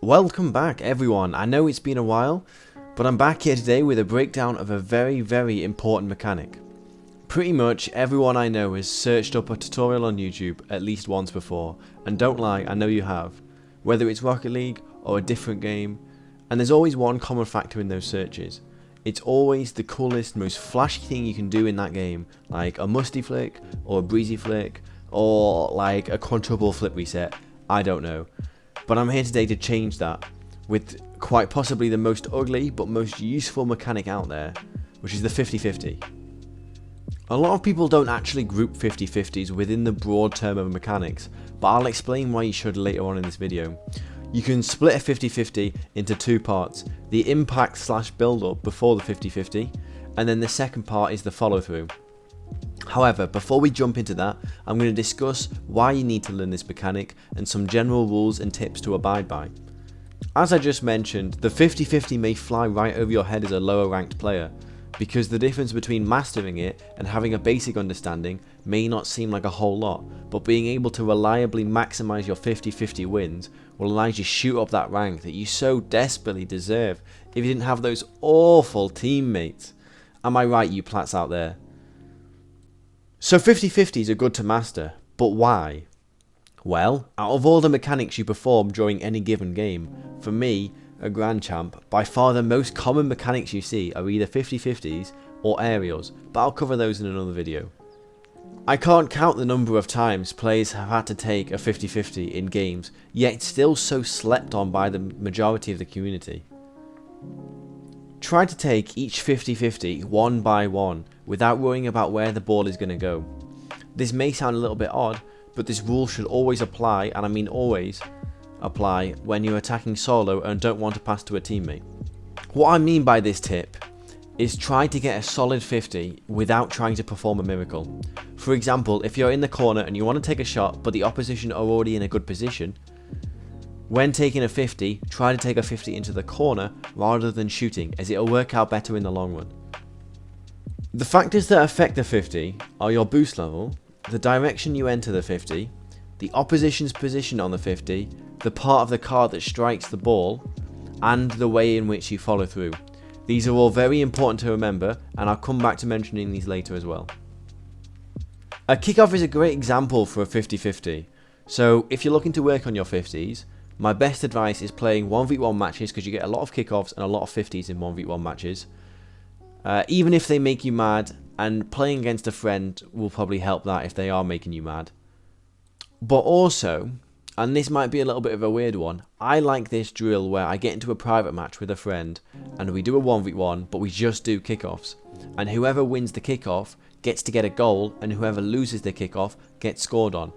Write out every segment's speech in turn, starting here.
Welcome back everyone. I know it's been a while, but I'm back here today with a breakdown of a very important mechanic. Pretty much everyone I know has searched up a tutorial on YouTube at least once before, and don't lie, I know you have. Whether it's Rocket League or a different game, and there's always one common factor in those searches. It's always the coolest, most flashy thing you can do in that game, like a musty flick, or a breezy flick, or like a quadruple flip reset, I don't know. But I'm here today to change that, with quite possibly the most ugly but most useful mechanic out there, which is the 50-50. A lot of people don't actually group 50-50s within the broad term of mechanics, but I'll explain why you should later on in this video. You can split a 50-50 into two parts, the impact / build up before the 50-50, and then the second part is the follow through. However, before we jump into that, I'm going to discuss why you need to learn this mechanic and some general rules and tips to abide by. As I just mentioned, the 50-50 may fly right over your head as a lower ranked player, because the difference between mastering it and having a basic understanding may not seem like a whole lot, but being able to reliably maximize your 50-50 wins will allow you to shoot up that rank that you so desperately deserve if you didn't have those awful teammates. Am I right, you plats out there? So 50-50s are good to master, but why? Well, out of all the mechanics you perform during any given game, for me, a Grand Champ, by far the most common mechanics you see are either 50-50s or aerials, but I'll cover those in another video. I can't count the number of times players have had to take a 50-50 in games, yet it's still so slept on by the majority of the community. Try to take each 50-50 one by one without worrying about where the ball is going to go. This may sound a little bit odd, but this rule should always apply, and I mean always apply, when you're attacking solo and don't want to pass to a teammate. What I mean by this tip is try to get a solid 50 without trying to perform a miracle. For example, if you're in the corner and you want to take a shot but the opposition are already in a good position, when taking a 50, try to take a 50 into the corner rather than shooting, as it'll work out better in the long run. The factors that affect the 50 are your boost level, the direction you enter the 50, the opposition's position on the 50, the part of the card that strikes the ball, and the way in which you follow through. These are all very important to remember, and I'll come back to mentioning these later as well. A kickoff is a great example for a 50-50, so if you're looking to work on your 50s, my best advice is playing 1v1 matches, because you get a lot of kickoffs and a lot of 50s in 1v1 matches. Even if they make you mad, and playing against a friend will probably help that if they are making you mad. But also, and this might be a little bit of a weird one, I like this drill where I get into a private match with a friend and we do a 1v1, but we just do kickoffs. And whoever wins the kickoff gets to get a goal, and whoever loses the kickoff gets scored on.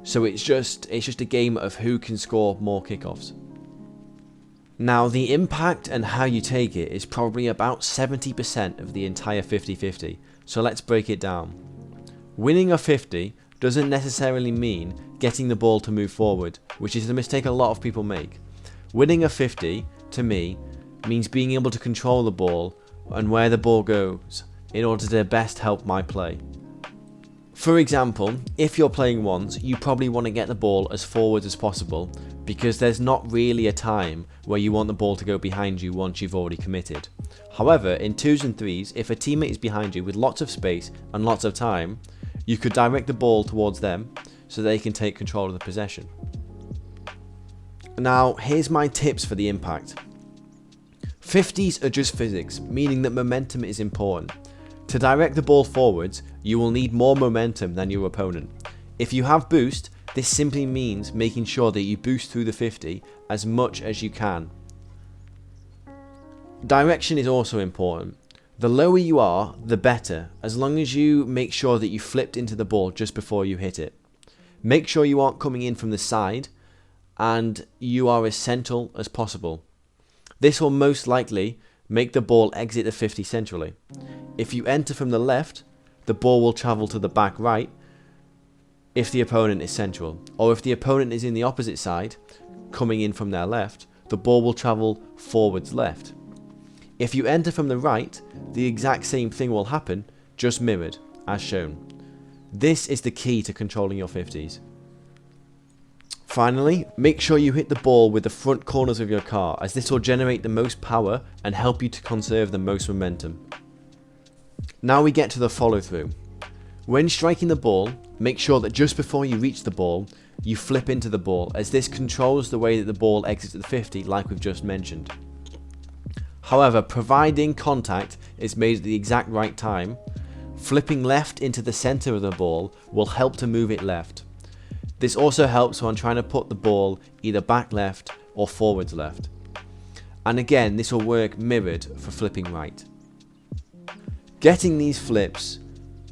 So it's just a game of who can score more kickoffs. Now, the impact and how you take it is probably about 70% of the entire 50-50, so let's break it down. Winning a 50 doesn't necessarily mean getting the ball to move forward, which is the mistake a lot of people make. Winning a 50, to me, means being able to control the ball and where the ball goes in order to best help my play. For example, if you're playing ones, you probably want to get the ball as forward as possible, because there's not really a time where you want the ball to go behind you once you've already committed. However, in 2s and 3s, if a teammate is behind you with lots of space and lots of time, you could direct the ball towards them so they can take control of the possession. Now, here's my tips for the impact. 50s are just physics, meaning that momentum is important. To direct the ball forwards, you will need more momentum than your opponent. If you have boost, this simply means making sure that you boost through the 50 as much as you can. Direction is also important. The lower you are, the better, as long as you make sure that you flipped into the ball just before you hit it. Make sure you aren't coming in from the side, and you are as central as possible. This will most likely make the ball exit the 50 centrally. If you enter from the left, the ball will travel to the back right if the opponent is central, or if the opponent is in the opposite side, coming in from their left, the ball will travel forwards left. If you enter from the right, the exact same thing will happen, just mirrored, as shown. This is the key to controlling your 50s. Finally, make sure you hit the ball with the front corners of your car, as this will generate the most power and help you to conserve the most momentum. Now we get to the follow through. When striking the ball, make sure that just before you reach the ball, you flip into the ball, as this controls the way that the ball exits the 50 like we've just mentioned. However, providing contact is made at the exact right time, flipping left into the center of the ball will help to move it left. This also helps when trying to put the ball either back left or forwards left. And again, this will work mirrored for flipping right. Getting these flips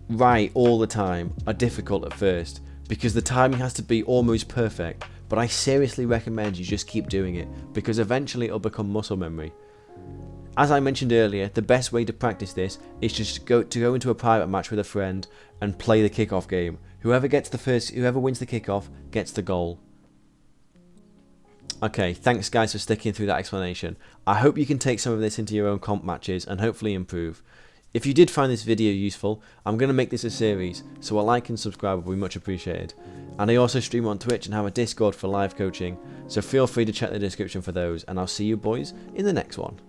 right all the time are difficult at first because the timing has to be almost perfect, but I seriously recommend you just keep doing it because eventually it'll become muscle memory. As I mentioned earlier, the best way to practice this is just to go into a private match with a friend and play the kickoff game. Whoever wins the kickoff gets the goal. Okay, thanks guys for sticking through that explanation. I hope you can take some of this into your own comp matches and hopefully improve. If you did find this video useful, I'm going to make this a series, so a like and subscribe will be much appreciated. And I also stream on Twitch and have a Discord for live coaching, so feel free to check the description for those, and I'll see you boys in the next one.